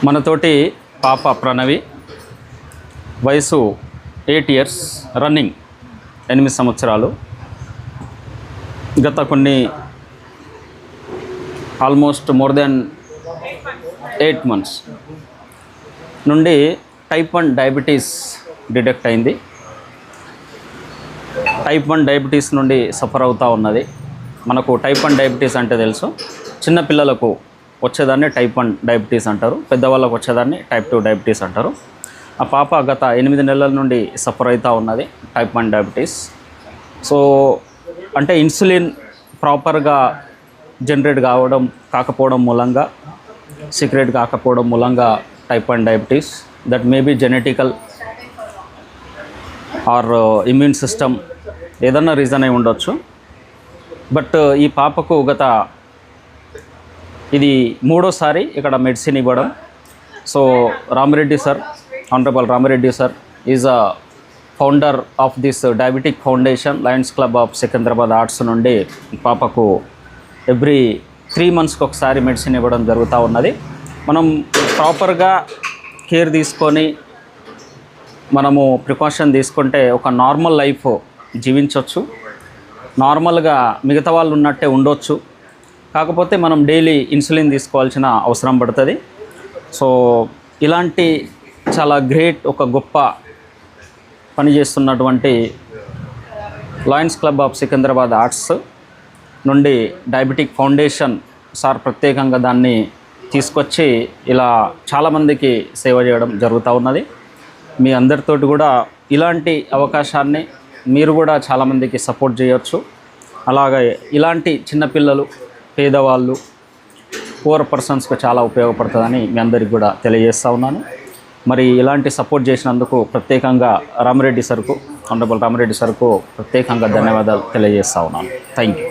మనతోటి పాప ప్రణవి, వయసు 8 years రన్నింగ్, 8 సంవత్సరాలు. గత కొన్ని ఆల్మోస్ట్ మోర్ దెన్ 8 months నుండి టైప్ 1 డయాబెటీస్ డిటెక్ట్ అయింది. టైప్ 1 డయాబెటీస్ నుండి సఫర్ అవుతూ ఉన్నది. మనకు టైప్ 1 డయాబెటీస్ అంటే తెలుసు, చిన్నపిల్లలకు వచ్చేదాన్ని టైప్ 1 డయాబెటీస్ అంటారు, పెద్దవాళ్ళకు వచ్చేదాన్ని టైప్ 2 డయాబెటీస్ అంటారు. ఆ పాప గత 8 నెలల నుండి సఫర్ అవుతూ ఉన్నది టైప్ 1 డయాబెటీస్. సో అంటే ఇన్సులిన్ ప్రాపర్గా జనరేట్ కాకపోవడం మూలంగా, సీక్రెట్ కాకపోవడం మూలంగా type 1 diabetes, that may be genetical or immune system, ఏదన్నా రీజన్ అయి ఉండొచ్చు. బట్ ఈ పాపకు ఇది 3వసారి ఇక్కడ మెడిసిన్ ఇవ్వడం. So Ramireddy sir, honourable Ramireddy sir is a founder of this diabetic foundation, Lions club of Secunderabad arts నుండి పాపకు ఎవ్రీ 3 monthsకి ఒకసారి మెడిసిన్ ఇవ్వడం జరుగుతూ ఉన్నది. మనం ప్రాపర్గా కేర్ తీసుకొని మనము ప్రికాషన్ తీసుకుంటే ఒక నార్మల్ లైఫ్ జీవించవచ్చు, నార్మల్గా మిగతా వాళ్ళు ఉన్నట్టే ఉండొచ్చు. కాకపోతే మనం డైలీ ఇన్సులిన్ తీసుకోవాల్సిన అవసరం పడుతుంది. సో ఇలాంటి చాలా గ్రేట్, ఒక గొప్ప పని చేస్తున్నటువంటి Lions club of Secunderabad arts నుండి డయాబెటిక్ ఫౌండేషన్ సార్ ప్రత్యేకంగా దాన్ని తీసుకొచ్చి ఇలా చాలామందికి సేవ చేయడం జరుగుతూ ఉన్నది. మీ అందరితోటి కూడా ఇలాంటి అవకాశాన్ని మీరు కూడా చాలామందికి సపోర్ట్ చేయొచ్చు. అలాగే ఇలాంటి చిన్నపిల్లలు, పేదవాళ్ళు, పూర్ పర్సన్స్కి చాలా ఉపయోగపడుతుందని మీ అందరికి కూడా తెలియజేస్తూ ఉన్నాను. మరి ఇలాంటి సపోర్ట్ చేసినందుకు ప్రత్యేకంగా రామిరెడ్డి సార్కు, ఆనరబుల్ రామిరెడ్డి సార్కు ప్రత్యేకంగా ధన్యవాదాలు తెలియజేస్తూ ఉన్నాను. Thank you.